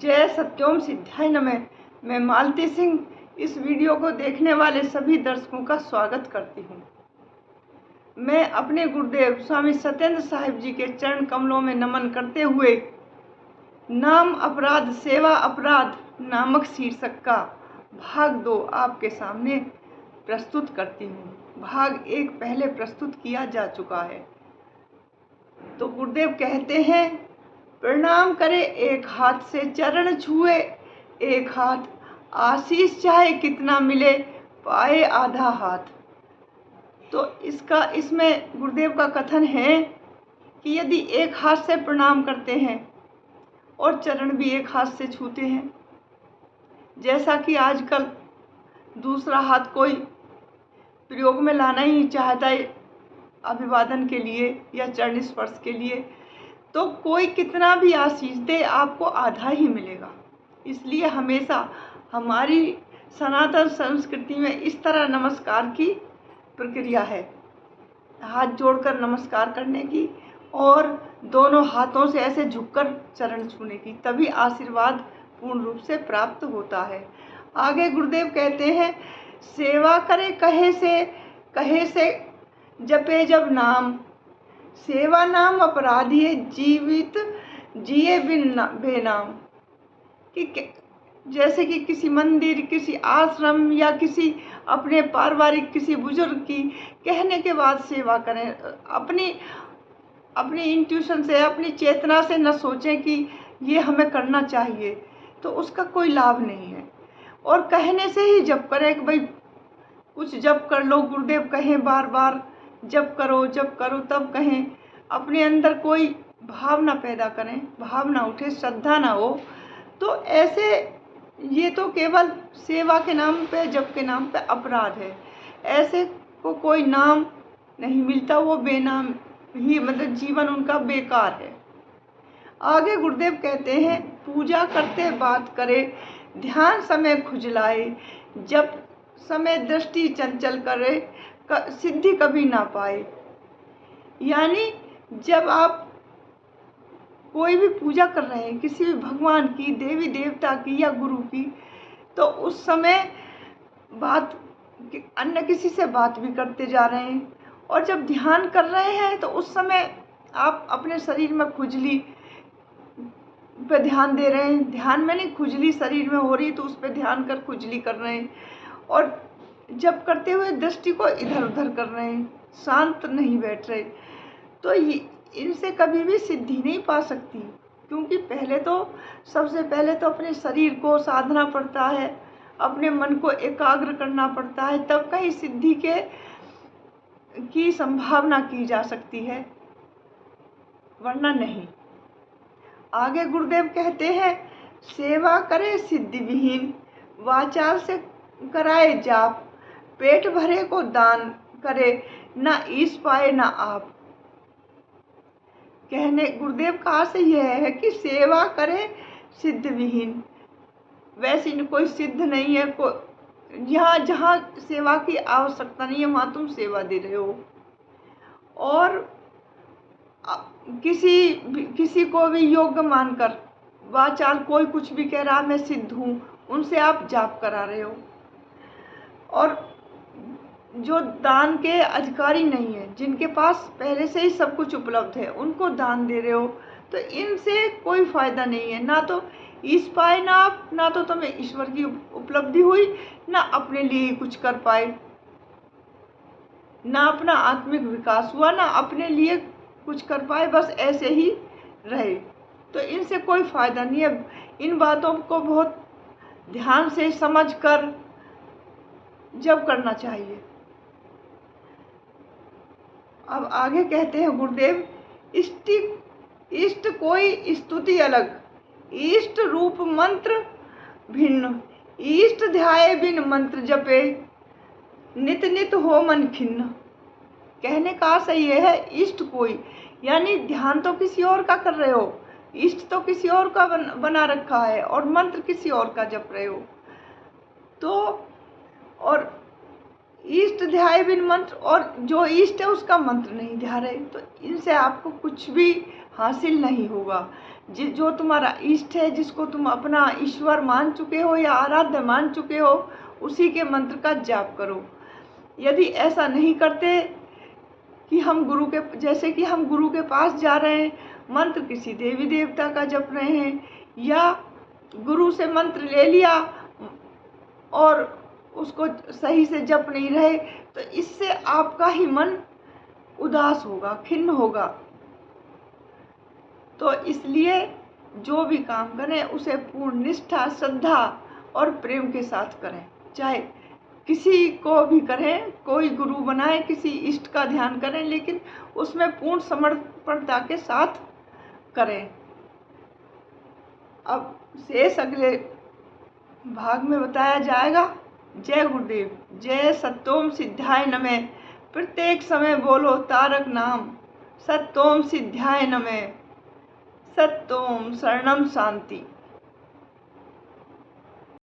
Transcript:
जय सत्योम सिद्धाय नमः। मैं मालती सिंह इस वीडियो को देखने वाले सभी दर्शकों का स्वागत करती हूँ। मैं अपने गुरुदेव स्वामी सत्येंद्र साहिब जी के चरण कमलों में नमन करते हुए नाम अपराध सेवा अपराध नामक शीर्षक का भाग 2 आपके सामने प्रस्तुत करती हूँ। भाग 1 पहले प्रस्तुत किया जा चुका है। तो गुरुदेव कहते हैं, प्रणाम करे एक हाथ से चरण छुए एक हाथ, आशीष चाहे कितना मिले पाए आधा हाथ। तो इसमें गुरुदेव का कथन है कि यदि एक हाथ से प्रणाम करते हैं और चरण भी एक हाथ से छूते हैं, जैसा कि आजकल दूसरा हाथ कोई प्रयोग में लाना ही चाहता है अभिवादन के लिए या चरण स्पर्श के लिए, तो कोई कितना भी आशीष दे आपको आधा ही मिलेगा। इसलिए हमेशा हमारी सनातन संस्कृति में इस तरह नमस्कार की प्रक्रिया है, हाथ जोड़कर नमस्कार करने की और दोनों हाथों से ऐसे झुककर चरण छूने की, तभी आशीर्वाद पूर्ण रूप से प्राप्त होता है। आगे गुरुदेव कहते हैं, सेवा करे कहे से जपे जब नाम, सेवा नाम अपराधी है जीवित जिए बिन बेनाम। कि जैसे कि किसी मंदिर, किसी आश्रम या किसी अपने पारिवारिक किसी बुजुर्ग की कहने के बाद सेवा करें। अपनी इंट्यूशन से, अपनी चेतना से न सोचें कि ये हमें करना चाहिए, तो उसका कोई लाभ नहीं है। और कहने से ही जप करें कि भाई कुछ जप कर लो, गुरुदेव कहें बार बार जप करो तब कहें। अपने अंदर कोई भावना पैदा करें, भावना उठे, श्रद्धा ना हो, तो ऐसे ये तो केवल सेवा के नाम पे, जप के नाम पे अपराध है। ऐसे को कोई नाम नहीं मिलता, वो बेनाम ही, मतलब जीवन उनका बेकार है। आगे गुरुदेव कहते हैं, पूजा करते बात करे ध्यान समय खुजलाए, जब समय दृष्टि चंचल करे सिद्धि कभी ना पाए। यानी जब आप कोई भी पूजा कर रहे हैं, किसी भी भगवान की, देवी देवता की या गुरु की, तो उस समय अन्य किसी से बात भी करते जा रहे हैं। और जब ध्यान कर रहे हैं तो उस समय आप अपने शरीर में खुजली पे ध्यान दे रहे हैं। ध्यान में नहीं, खुजली शरीर में हो रही तो उस पर ध्यान कर खुजली कर रहे हैं। और जब करते हुए दृष्टि को इधर उधर कर रहे हैं, शांत नहीं बैठ रहे, तो इनसे कभी भी सिद्धि नहीं पा सकती। क्योंकि सबसे पहले तो अपने शरीर को साधना पड़ता है, अपने मन को एकाग्र करना पड़ता है, तब कहीं सिद्धि की संभावना की जा सकती है, वरना नहीं। आगे गुरुदेव कहते हैं, सेवा करे सिद्धि विहीन, वाचाल से कराए जाप, पेट भरे को दान करे ना ईश पाए ना आप। गुरुदेव का आशय यह है कि सेवा करे सिद्ध विहीन। वैसे कोई सिद्ध नहीं है, जहाँ सेवा की आवश्यकता नहीं है वहाँ तुम सेवा दे रहे हो। और किसी को भी योग्य मानकर, वाचाल कोई कुछ भी कह रहा मैं सिद्ध हूँ, उनसे आप जाप करा रहे हो। और जो दान के अधिकारी नहीं है, जिनके पास पहले से ही सब कुछ उपलब्ध है, उनको दान दे रहे हो, तो इनसे कोई फायदा नहीं है। ना तो ईश पाए ना आप, ना तो तुम्हें ईश्वर की उपलब्धि हुई, ना अपने लिए कुछ कर पाए, ना अपना आत्मिक विकास हुआ, ना अपने लिए कुछ कर पाए, बस ऐसे ही रहे। तो इनसे कोई फायदा नहीं है। इन बातों को बहुत ध्यान से समझ कर जब करना चाहिए। अब आगे कहते हैं गुरुदेव, इष्ट कोई स्तुति अलग, इष्ट रूप मंत्र भिन्न, इष्ट ध्याये बिन मंत्र जपे, नित नित हो मन खिन्न। कहने का आशय यह है, इष्ट कोई यानी ध्यान तो किसी और का कर रहे हो, इष्ट तो किसी और का बना रखा है, और मंत्र किसी और का जप रहे हो। तो और इष्ट ध्याय बिन मंत्र, और जो इष्ट है उसका मंत्र नहीं ध्या रहे, तो इनसे आपको कुछ भी हासिल नहीं होगा। जो तुम्हारा इष्ट है, जिसको तुम अपना ईश्वर मान चुके हो या आराध्य मान चुके हो, उसी के मंत्र का जाप करो। यदि ऐसा नहीं करते कि हम गुरु के पास जा रहे हैं, मंत्र किसी देवी देवता का जप रहे हैं, या गुरु से मंत्र ले लिया और उसको सही से जप नहीं रहे, तो इससे आपका ही मन उदास होगा, खिन्न होगा। तो इसलिए जो भी काम करें उसे पूर्ण निष्ठा, श्रद्धा और प्रेम के साथ करें। चाहे किसी को भी करें, कोई गुरु बनाए, किसी इष्ट का ध्यान करें, लेकिन उसमें पूर्ण समर्पणता के साथ करें। अब शेष अगले भाग में बताया जाएगा। जय गुरुदेव। जय सत्योम सिद्धाय नमः। प्रत्येक समय बोलो तारक नाम, सत्योम सिद्धाय नमः। सत्योम शरणम शांति।